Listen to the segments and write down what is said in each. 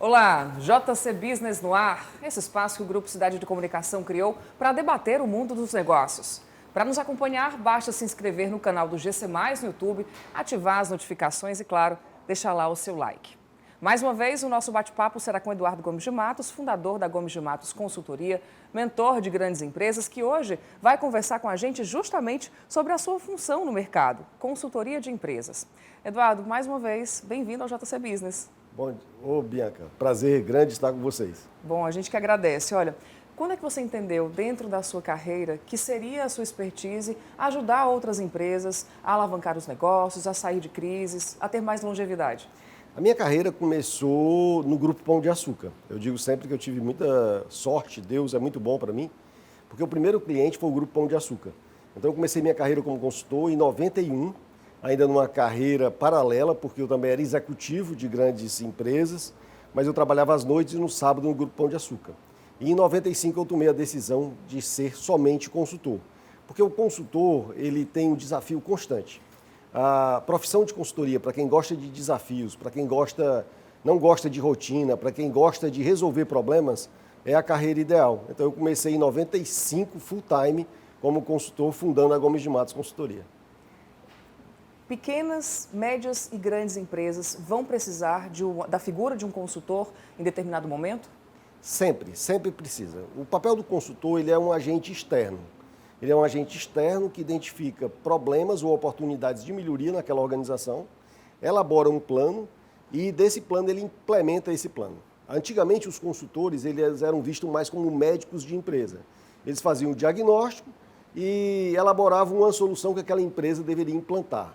Olá, JC Business no ar, esse espaço que o Grupo Cidade de Comunicação criou para debater o mundo dos negócios. Para nos acompanhar, basta se inscrever no canal do GC+, no YouTube, ativar as notificações e, claro, deixar lá o seu like. Mais uma vez, o nosso bate-papo será com Eduardo Gomes de Matos, fundador da Gomes de Matos Consultoria, mentor de grandes empresas, que hoje vai conversar com a gente justamente sobre a sua função no mercado, consultoria de empresas. Eduardo, mais uma vez, bem-vindo ao JC Business. Bom, Bianca, prazer grande estar com vocês. Bom, a gente que agradece. Olha, quando é que você entendeu, dentro da sua carreira, que seria a sua expertise ajudar outras empresas a alavancar os negócios, a sair de crises, a ter mais longevidade? A minha carreira começou no Grupo Pão de Açúcar. Eu digo sempre que eu tive muita sorte, Deus é muito bom para mim, porque o primeiro cliente foi o Grupo Pão de Açúcar. Então eu comecei minha carreira como consultor em 91, ainda numa carreira paralela, porque eu também era executivo de grandes empresas, mas eu trabalhava às noites e no sábado no Grupo Pão de Açúcar. E em 95 eu tomei a decisão de ser somente consultor, porque o consultor ele tem um desafio constante. A profissão de consultoria, para quem gosta de desafios, para quem não gosta de rotina, para quem gosta de resolver problemas, é a carreira ideal. Então eu comecei em 95 full time como consultor, fundando a Gomes de Matos Consultoria. Pequenas, médias e grandes empresas vão precisar da figura de um consultor em determinado momento? Sempre precisa. O papel do consultor ele é um agente externo. Ele é um agente externo que identifica problemas ou oportunidades de melhoria naquela organização, elabora um plano e desse plano ele implementa esse plano. Antigamente os consultores eles eram vistos mais como médicos de empresa. Eles faziam o diagnóstico e elaboravam uma solução que aquela empresa deveria implantar.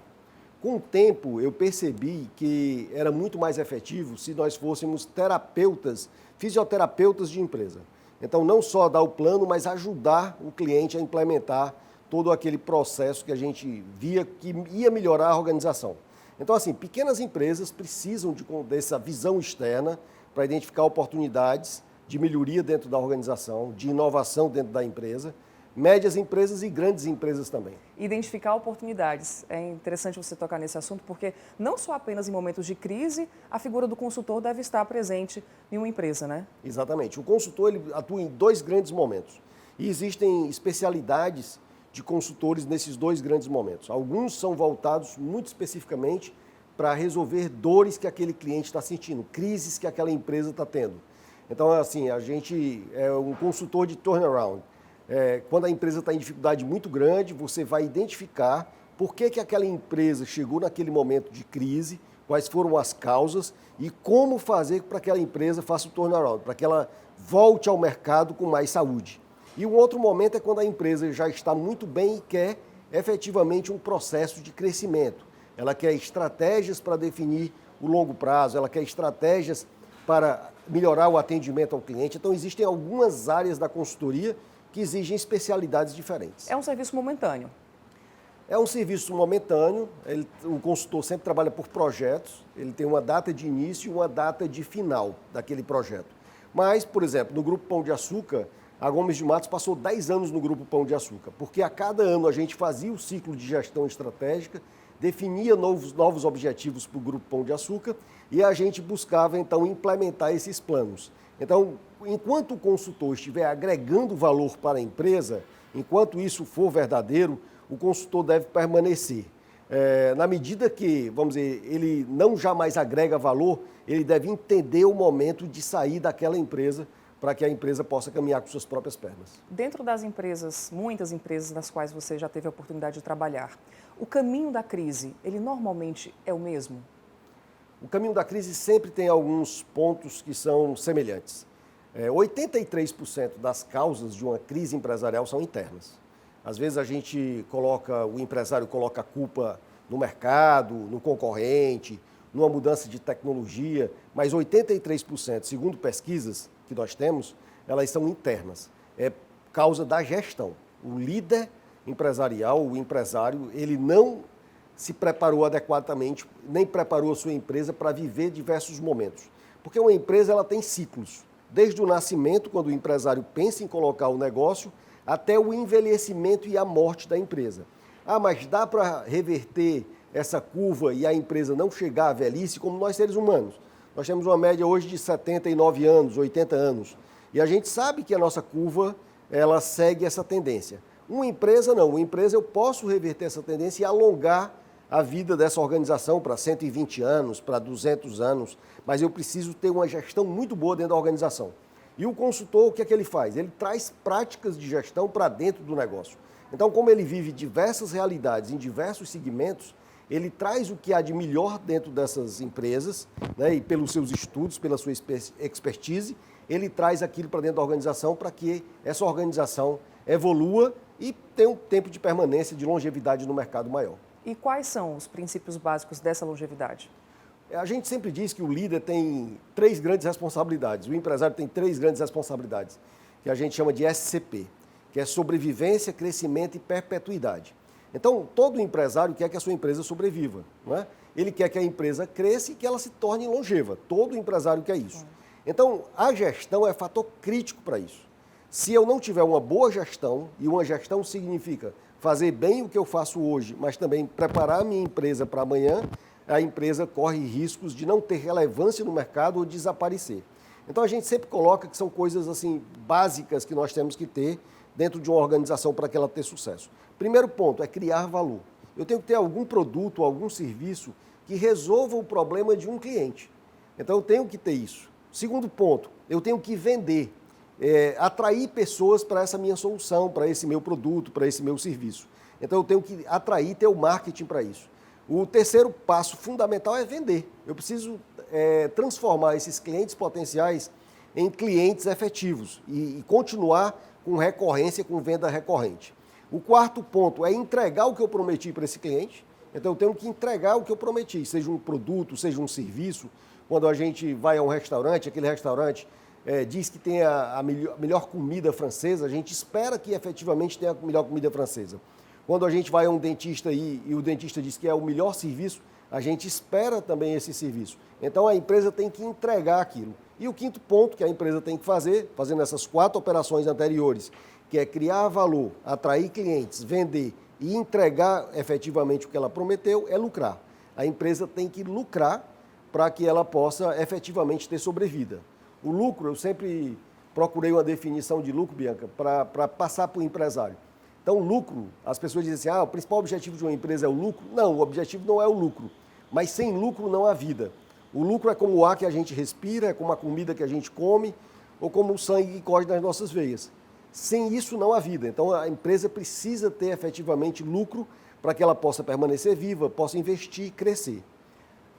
Com o tempo eu percebi que era muito mais efetivo se nós fôssemos terapeutas, fisioterapeutas de empresa. Então, não só dar o plano, mas ajudar o cliente a implementar todo aquele processo que a gente via que ia melhorar a organização. Então, assim, pequenas empresas precisam dessa visão externa para identificar oportunidades de melhoria dentro da organização, de inovação dentro da empresa, médias empresas e grandes empresas também. Identificar oportunidades. É interessante você tocar nesse assunto, porque não só apenas em momentos de crise, a figura do consultor deve estar presente em uma empresa, né? Exatamente. O consultor ele atua em dois grandes momentos. E existem especialidades de consultores nesses dois grandes momentos. Alguns são voltados muito especificamente para resolver dores que aquele cliente está sentindo, crises que aquela empresa está tendo. Então, assim, a gente é um consultor de turnaround. Quando a empresa está em dificuldade muito grande, você vai identificar por que aquela empresa chegou naquele momento de crise, quais foram as causas e como fazer para que aquela empresa faça o turnaround, para que ela volte ao mercado com mais saúde. E o outro momento é quando a empresa já está muito bem e quer efetivamente um processo de crescimento. Ela quer estratégias para definir o longo prazo, ela quer estratégias para melhorar o atendimento ao cliente. Então, existem algumas áreas da consultoria que exigem especialidades diferentes. É um serviço momentâneo. É um serviço momentâneo, o consultor sempre trabalha por projetos, ele tem uma data de início e uma data de final daquele projeto. Mas, por exemplo, no Grupo Pão de Açúcar, a Gomes de Matos passou 10 anos no Grupo Pão de Açúcar, porque a cada ano a gente fazia o ciclo de gestão estratégica, definia novos objetivos para o Grupo Pão de Açúcar e a gente buscava, então, implementar esses planos. Então, enquanto o consultor estiver agregando valor para a empresa, enquanto isso for verdadeiro, o consultor deve permanecer. Na medida que, vamos dizer, ele não jamais agrega valor, ele deve entender o momento de sair daquela empresa para que a empresa possa caminhar com suas próprias pernas. Dentro das empresas, muitas empresas nas quais você já teve a oportunidade de trabalhar, o caminho da crise, ele normalmente é o mesmo? O caminho da crise sempre tem alguns pontos que são semelhantes. 83% das causas de uma crise empresarial são internas. Às vezes o empresário coloca a culpa no mercado, no concorrente, numa mudança de tecnologia, mas 83%, segundo pesquisas que nós temos, elas são internas. É causa da gestão. O líder empresarial, o empresário, ele não se preparou adequadamente, nem preparou a sua empresa para viver diversos momentos. Porque uma empresa ela tem ciclos, desde o nascimento, quando o empresário pensa em colocar o negócio, até o envelhecimento e a morte da empresa. Mas dá para reverter essa curva e a empresa não chegar à velhice como nós seres humanos? Nós temos uma média hoje de 79 anos, 80 anos. E a gente sabe que a nossa curva, ela segue essa tendência. Uma empresa não, uma empresa eu posso reverter essa tendência e alongar a vida dessa organização para 120 anos, para 200 anos, mas eu preciso ter uma gestão muito boa dentro da organização. E o consultor, o que é que ele faz? Ele traz práticas de gestão para dentro do negócio. Então, como ele vive diversas realidades em diversos segmentos, ele traz o que há de melhor dentro dessas empresas, né, e pelos seus estudos, pela sua expertise, ele traz aquilo para dentro da organização para que essa organização evolua e tenha um tempo de permanência, de longevidade no mercado maior. E quais são os princípios básicos dessa longevidade? A gente sempre diz que o líder tem 3 grandes responsabilidades, o empresário tem 3 grandes responsabilidades, que a gente chama de SCP, que é sobrevivência, crescimento e perpetuidade. Então, todo empresário quer que a sua empresa sobreviva, não é? Ele quer que a empresa cresça e que ela se torne longeva. Todo empresário quer isso. Então, a gestão é fator crítico para isso. Se eu não tiver uma boa gestão, e uma gestão significa fazer bem o que eu faço hoje, mas também preparar a minha empresa para amanhã, a empresa corre riscos de não ter relevância no mercado ou desaparecer. Então, a gente sempre coloca que são coisas assim básicas que nós temos que ter dentro de uma organização para que ela tenha sucesso. Primeiro ponto é criar valor. Eu tenho que ter algum produto, algum serviço que resolva o problema de um cliente. Então, eu tenho que ter isso. Segundo ponto, eu tenho que vender, atrair pessoas para essa minha solução, para esse meu produto, para esse meu serviço. Então, eu tenho que atrair, ter o marketing para isso. O terceiro passo fundamental é vender. Eu preciso transformar esses clientes potenciais em clientes efetivos e continuar com recorrência, com venda recorrente. O quarto ponto é entregar o que eu prometi para esse cliente. Então, eu tenho que entregar o que eu prometi, seja um produto, seja um serviço. Quando a gente vai a um restaurante, aquele restaurante diz que tem a melhor comida francesa, a gente espera que efetivamente tenha a melhor comida francesa. Quando a gente vai a um dentista e o dentista diz que é o melhor serviço, a gente espera também esse serviço. Então, a empresa tem que entregar aquilo. E o quinto ponto que a empresa tem que fazer, fazendo essas 4 operações anteriores, que é criar valor, atrair clientes, vender e entregar efetivamente o que ela prometeu, é lucrar. A empresa tem que lucrar para que ela possa efetivamente ter sobrevida. O lucro, eu sempre procurei uma definição de lucro, Bianca, para passar para o empresário. Então, lucro, as pessoas dizem assim, o principal objetivo de uma empresa é o lucro. Não, o objetivo não é o lucro, mas sem lucro não há vida. O lucro é como o ar que a gente respira, é como a comida que a gente come, ou como o sangue que corre nas nossas veias. Sem isso não há vida. Então, a empresa precisa ter efetivamente lucro para que ela possa permanecer viva, possa investir e crescer.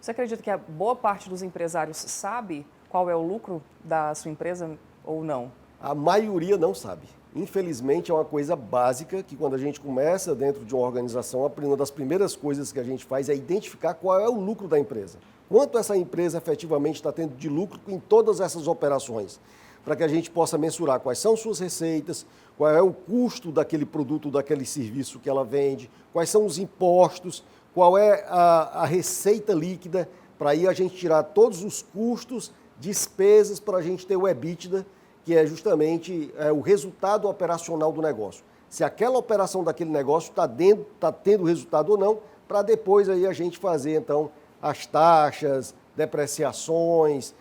Você acredita que a boa parte dos empresários sabe qual é o lucro da sua empresa ou não? A maioria não sabe. Infelizmente, é uma coisa básica que quando a gente começa dentro de uma organização, uma das primeiras coisas que a gente faz é identificar qual é o lucro da empresa. Quanto essa empresa efetivamente está tendo de lucro em todas essas operações, para que a gente possa mensurar quais são suas receitas, qual é o custo daquele produto, daquele serviço que ela vende, quais são os impostos, qual é a receita líquida, para aí a gente tirar todos os custos, despesas, para a gente ter o EBITDA, que é justamente o resultado operacional do negócio. Se aquela operação daquele negócio está tendo resultado ou não, para depois aí a gente fazer, então, as taxas, depreciações,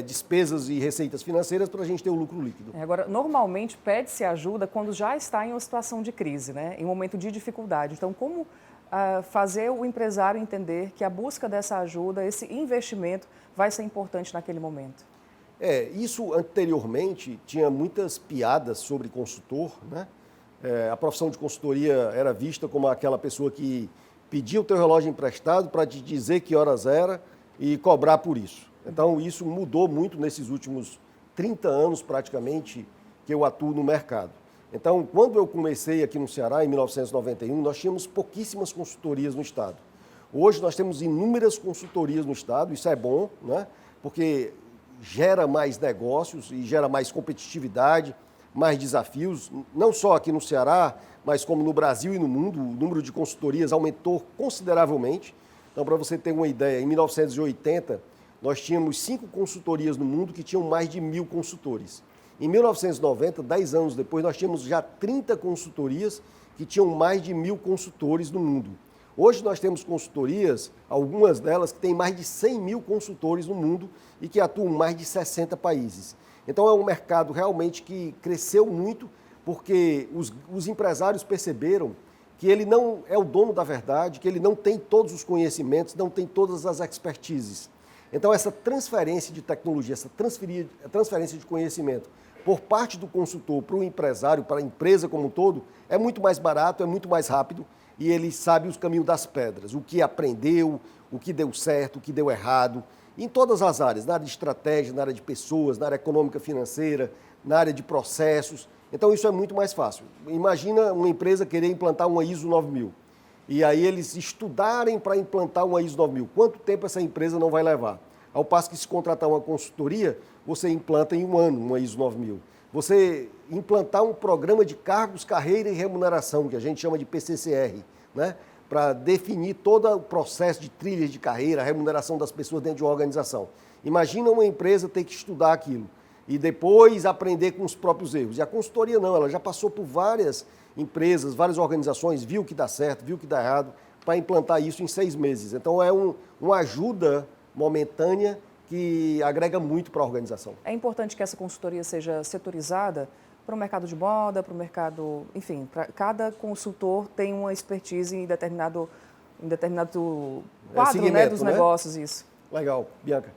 despesas e receitas financeiras para a gente ter o lucro líquido. Agora, normalmente pede-se ajuda quando já está em uma situação de crise, né? Em um momento de dificuldade. Então, como fazer o empresário entender que a busca dessa ajuda, esse investimento, vai ser importante naquele momento? Isso anteriormente tinha muitas piadas sobre consultor, né? A profissão de consultoria era vista como aquela pessoa que pedia o teu relógio emprestado para te dizer que horas era e cobrar por isso. Então, isso mudou muito nesses últimos 30 anos, praticamente, que eu atuo no mercado. Então, quando eu comecei aqui no Ceará, em 1991, nós tínhamos pouquíssimas consultorias no Estado. Hoje, nós temos inúmeras consultorias no Estado, isso é bom, né? Porque gera mais negócios e gera mais competitividade, mais desafios, não só aqui no Ceará, mas como no Brasil e no mundo, o número de consultorias aumentou consideravelmente. Então, para você ter uma ideia, em 1980, nós tínhamos 5 consultorias no mundo que tinham mais de 1.000 consultores. Em 1990, 10 anos depois, nós tínhamos já 30 consultorias que tinham mais de 1.000 consultores no mundo. Hoje nós temos consultorias, algumas delas que têm mais de 100 mil consultores no mundo e que atuam em mais de 60 países. Então é um mercado realmente que cresceu muito porque os empresários perceberam que ele não é o dono da verdade, que ele não tem todos os conhecimentos, não tem todas as expertises. Então essa transferência de tecnologia, essa transferência de conhecimento por parte do consultor para o empresário, para a empresa como um todo, é muito mais barato, é muito mais rápido e ele sabe os caminhos das pedras, o que aprendeu, o que deu certo, o que deu errado, em todas as áreas, na área de estratégia, na área de pessoas, na área econômica financeira, na área de processos. Então isso é muito mais fácil. Imagina uma empresa querer implantar uma ISO 9000 e aí eles estudarem para implantar uma ISO 9000. Quanto tempo essa empresa não vai levar? Ao passo que se contratar uma consultoria, você implanta em um ano uma ISO 9000. Você implantar um programa de cargos, carreira e remuneração, que a gente chama de PCCR, né? Para definir todo o processo de trilhas de carreira, a remuneração das pessoas dentro de uma organização. Imagina uma empresa ter que estudar aquilo e depois aprender com os próprios erros. E a consultoria não, ela já passou por várias empresas, várias organizações, viu o que dá certo, viu o que dá errado, para implantar isso em 6 meses. Então é uma ajuda momentânea que agrega muito para a organização. É importante que essa consultoria seja setorizada para o mercado de moda, para o mercado, enfim, para cada consultor tem uma expertise em determinado quadro, né, dos negócios, isso. Legal, Bianca.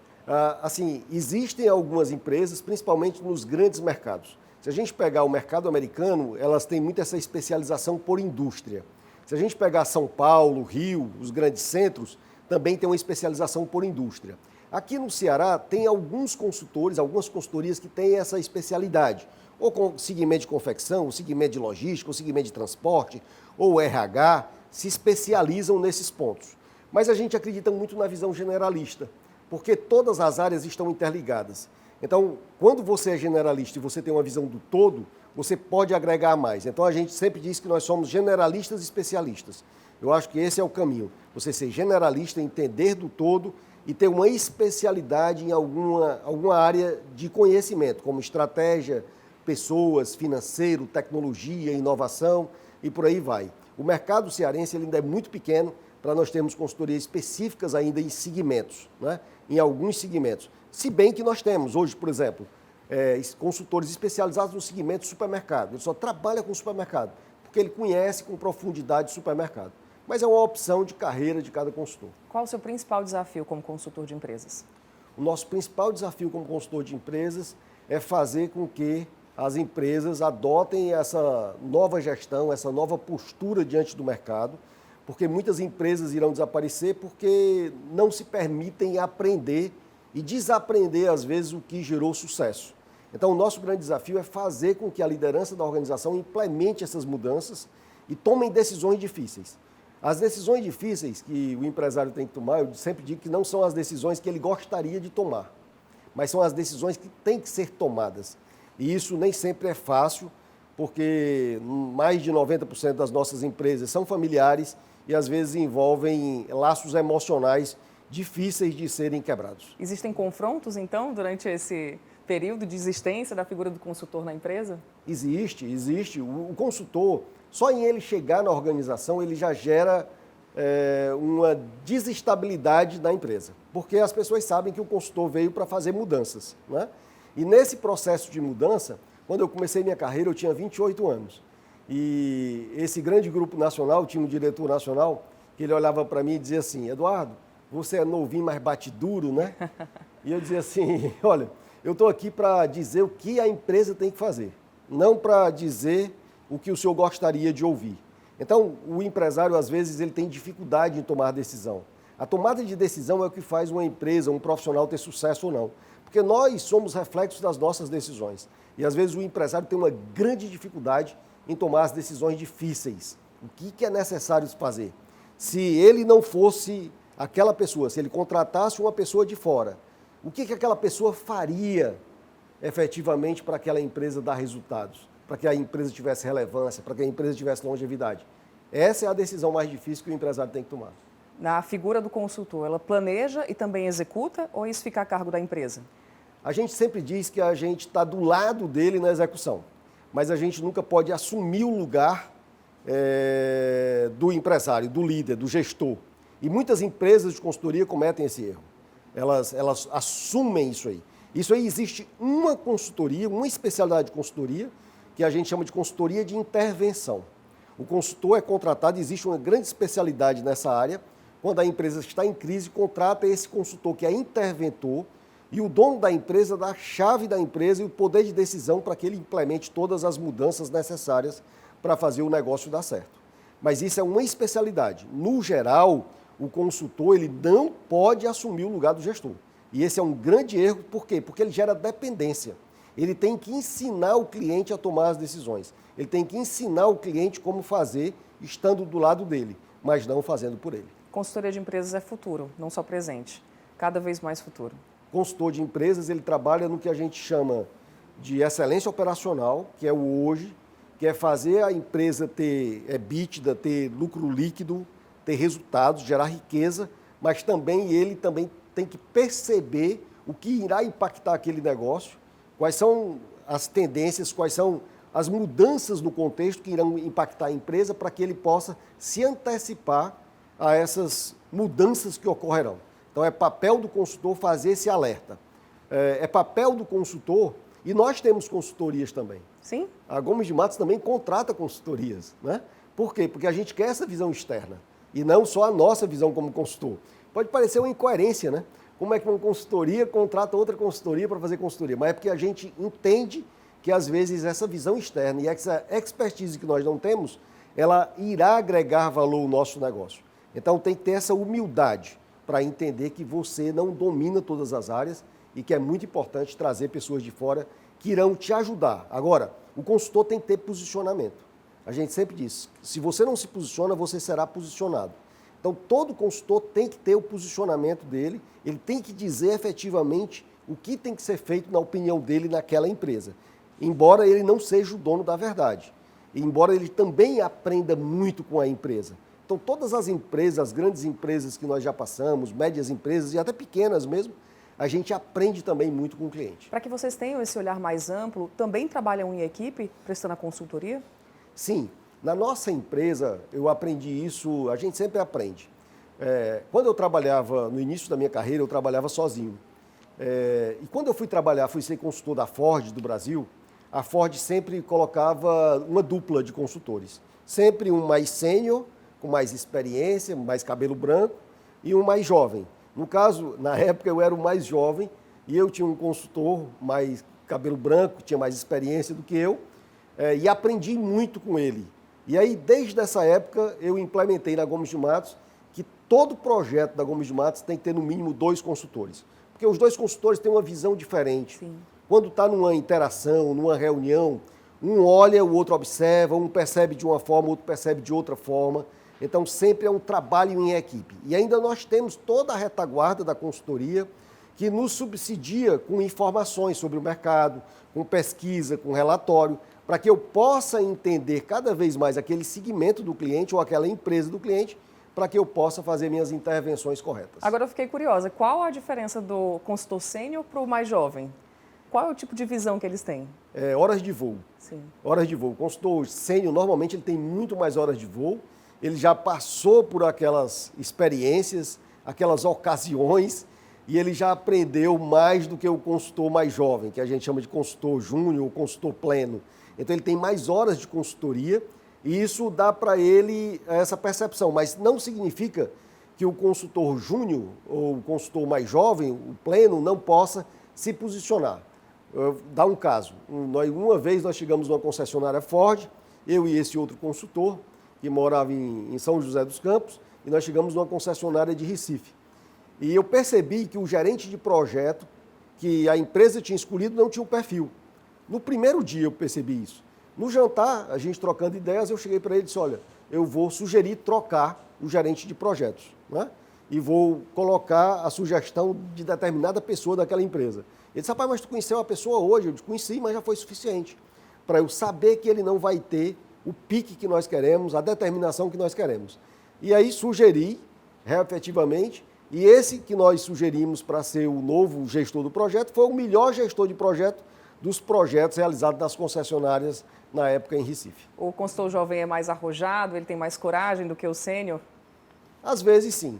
Assim, existem algumas empresas, principalmente nos grandes mercados. Se a gente pegar o mercado americano, elas têm muito essa especialização por indústria. Se a gente pegar São Paulo, Rio, os grandes centros, também tem uma especialização por indústria. Aqui no Ceará tem alguns consultores, algumas consultorias que têm essa especialidade, ou com segmento de confecção, ou segmento de logística, ou segmento de transporte, ou RH, se especializam nesses pontos. Mas a gente acredita muito na visão generalista, porque todas as áreas estão interligadas. Então, quando você é generalista e você tem uma visão do todo, você pode agregar mais. Então, a gente sempre diz que nós somos generalistas e especialistas. Eu acho que esse é o caminho. Você ser generalista, entender do todo e ter uma especialidade em alguma área de conhecimento, como estratégia, pessoas, financeiro, tecnologia, inovação e por aí vai. O mercado cearense ele ainda é muito pequeno para nós termos consultorias específicas ainda em segmentos, né? Em alguns segmentos. Se bem que nós temos hoje, por exemplo, consultores especializados no segmento supermercado. Ele só trabalha com supermercado, porque ele conhece com profundidade o supermercado. Mas é uma opção de carreira de cada consultor. Qual o seu principal desafio como consultor de empresas? O nosso principal desafio como consultor de empresas é fazer com que as empresas adotem essa nova gestão, essa nova postura diante do mercado, porque muitas empresas irão desaparecer porque não se permitem aprender e desaprender, às vezes, o que gerou sucesso. Então, o nosso grande desafio é fazer com que a liderança da organização implemente essas mudanças e tomem decisões difíceis. As decisões difíceis que o empresário tem que tomar, eu sempre digo que não são as decisões que ele gostaria de tomar, mas são as decisões que têm que ser tomadas. E isso nem sempre é fácil, porque mais de 90% das nossas empresas são familiares e às vezes envolvem laços emocionais difíceis de serem quebrados. Existem confrontos, então, durante esse período de existência da figura do consultor na empresa? Existe. O consultor, só em ele chegar na organização, ele já gera uma desestabilidade na empresa, porque as pessoas sabem que o consultor veio para fazer mudanças, né? E nesse processo de mudança, quando eu comecei minha carreira, eu tinha 28 anos. E esse grande grupo nacional, tinha um diretor nacional, que ele olhava para mim e dizia assim: Eduardo, você é novinho, mas bate duro, né? E eu dizia assim: olha, eu estou aqui para dizer o que a empresa tem que fazer, não para dizer o que o senhor gostaria de ouvir. Então, o empresário, às vezes, ele tem dificuldade em tomar decisão. A tomada de decisão é o que faz uma empresa, um profissional ter sucesso ou não. Porque nós somos reflexos das nossas decisões. E, às vezes, o empresário tem uma grande dificuldade em tomar as decisões difíceis. O que é necessário fazer? Se ele não fosse aquela pessoa, se ele contratasse uma pessoa de fora, o que aquela pessoa faria efetivamente para aquela empresa dar resultados? Para que a empresa tivesse relevância, para que a empresa tivesse longevidade? Essa é a decisão mais difícil que o empresário tem que tomar. Na figura do consultor, ela planeja e também executa ou isso fica a cargo da empresa? A gente sempre diz que a gente está do lado dele na execução, mas a gente nunca pode assumir o lugar do empresário, do líder, do gestor. E muitas empresas de consultoria cometem esse erro. Elas assumem isso aí. Isso aí existe uma consultoria, uma especialidade de consultoria, que a gente chama de consultoria de intervenção. O consultor é contratado, existe uma grande especialidade nessa área. Quando a empresa está em crise, contrata esse consultor que é interventor e o dono da empresa dá a chave da empresa e o poder de decisão para que ele implemente todas as mudanças necessárias para fazer o negócio dar certo. Mas isso é uma especialidade. No geral, o consultor ele não pode assumir o lugar do gestor. E esse é um grande erro, por quê? Porque ele gera dependência. Ele tem que ensinar o cliente a tomar as decisões. Ele tem que ensinar o cliente como fazer, estando do lado dele, mas não fazendo por ele. Consultoria de empresas é futuro, não só presente. Cada vez mais futuro. Consultor de empresas, ele trabalha no que a gente chama de excelência operacional, que é o hoje, que é fazer a empresa ter EBITDA, ter lucro líquido, ter resultados, gerar riqueza, mas também ele também tem que perceber o que irá impactar aquele negócio, quais são as tendências, quais são as mudanças no contexto que irão impactar a empresa para que ele possa se antecipar a essas mudanças que ocorrerão. Então, é papel do consultor fazer esse alerta. É papel do consultor, e nós temos consultorias também. Sim. A Gomes de Matos também contrata consultorias, né? Por quê? Porque a gente quer essa visão externa, e não só a nossa visão como consultor. Pode parecer uma incoerência, né? Como é que uma consultoria contrata outra consultoria para fazer consultoria? Mas é porque a gente entende que, às vezes, essa visão externa e essa expertise que nós não temos, ela irá agregar valor ao nosso negócio. Então, tem que ter essa humildade para entender que você não domina todas as áreas e que é muito importante trazer pessoas de fora que irão te ajudar. Agora, o consultor tem que ter posicionamento. A gente sempre diz, se você não se posiciona, você será posicionado. Então, todo consultor tem que ter o posicionamento dele, ele tem que dizer efetivamente o que tem que ser feito na opinião dele naquela empresa, embora ele não seja o dono da verdade, embora ele também aprenda muito com a empresa. Então, todas as empresas, as grandes empresas que nós já passamos, médias empresas e até pequenas mesmo, a gente aprende também muito com o cliente. Para que vocês tenham esse olhar mais amplo, também trabalham em equipe, prestando a consultoria? Sim. Na nossa empresa, eu aprendi isso, a gente sempre aprende. Quando eu trabalhava, no início da minha carreira, eu trabalhava sozinho. E quando eu fui trabalhar, fui ser consultor da Ford do Brasil, a Ford sempre colocava uma dupla de consultores. Sempre um mais sênior, com mais experiência, mais cabelo branco, e um mais jovem. No caso, na época, eu era o mais jovem, e eu tinha um consultor mais cabelo branco, tinha mais experiência do que eu, e aprendi muito com ele. E aí, desde essa época, eu implementei na Gomes de Matos que todo projeto da Gomes de Matos tem que ter no mínimo 2 consultores. Porque os 2 consultores têm uma visão diferente. Sim. Quando está numa interação, numa reunião, um olha, o outro observa, um percebe de uma forma, o outro percebe de outra forma. Então, sempre é um trabalho em equipe. E ainda nós temos toda a retaguarda da consultoria que nos subsidia com informações sobre o mercado, com pesquisa, com relatório, para que eu possa entender cada vez mais aquele segmento do cliente ou aquela empresa do cliente, para que eu possa fazer minhas intervenções corretas. Agora eu fiquei curiosa, qual a diferença do consultor sênior para o mais jovem? Qual é o tipo de visão que eles têm? Horas de voo. Sim. Horas de voo. O consultor sênior, normalmente, ele tem muito mais horas de voo, ele já passou por aquelas experiências, aquelas ocasiões, e ele já aprendeu mais do que o consultor mais jovem, que a gente chama de consultor júnior ou consultor pleno. Então, ele tem mais horas de consultoria e isso dá para ele essa percepção. Mas não significa que o consultor júnior ou o consultor mais jovem, o pleno, não possa se posicionar. Dá um caso. Uma vez nós chegamos numa concessionária Ford, eu e esse outro consultor, que morava em São José dos Campos, e nós chegamos numa concessionária de Recife. E eu percebi que o gerente de projeto que a empresa tinha escolhido não tinha um perfil. No primeiro dia eu percebi isso. No jantar, a gente trocando ideias, eu cheguei para ele e disse, olha, eu vou sugerir trocar o gerente de projetos, né? E vou colocar a sugestão de determinada pessoa daquela empresa. Ele disse, rapaz, mas tu conheceu a pessoa hoje? Eu disse, conheci, mas já foi suficiente para eu saber que ele não vai ter o pique que nós queremos, a determinação que nós queremos. E aí sugeri, efetivamente, e esse que nós sugerimos para ser o novo gestor do projeto foi o melhor gestor de projeto dos projetos realizados nas concessionárias na época em Recife. O consultor jovem é mais arrojado, ele tem mais coragem do que o sênior? Às vezes sim,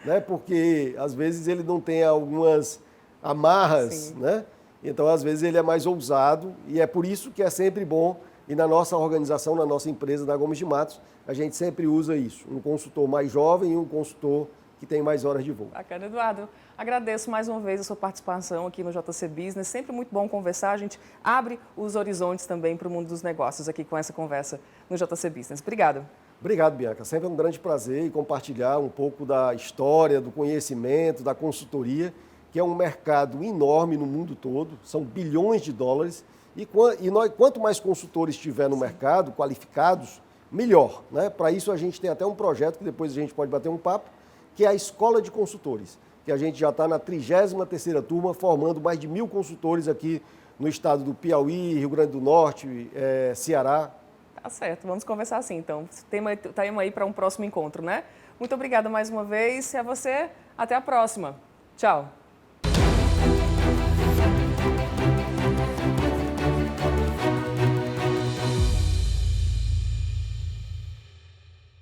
né? Porque às vezes ele não tem algumas amarras, né? Então às vezes ele é mais ousado e é por isso que é sempre bom, e na nossa organização, na nossa empresa da Gomes de Matos, a gente sempre usa isso, um consultor mais jovem e um consultor que tem mais horas de voo. Bacana, Eduardo. Agradeço mais uma vez a sua participação aqui no JC Business. Sempre muito bom conversar. A gente abre os horizontes também para o mundo dos negócios aqui com essa conversa no JC Business. Obrigado. Obrigado, Bianca. Sempre é um grande prazer compartilhar um pouco da história, do conhecimento, da consultoria, que é um mercado enorme no mundo todo, são bilhões de dólares. E quanto mais consultores tiver no mercado, qualificados, melhor, né? Para isso a gente tem até um projeto que depois a gente pode bater um papo, que é a Escola de Consultores, que a gente já está na 33ª turma, formando mais de 1.000 consultores aqui no estado do Piauí, Rio Grande do Norte, Ceará. Tá certo, vamos conversar assim, então. Tema aí para um próximo encontro, né? Muito obrigada mais uma vez e a você, até a próxima. Tchau.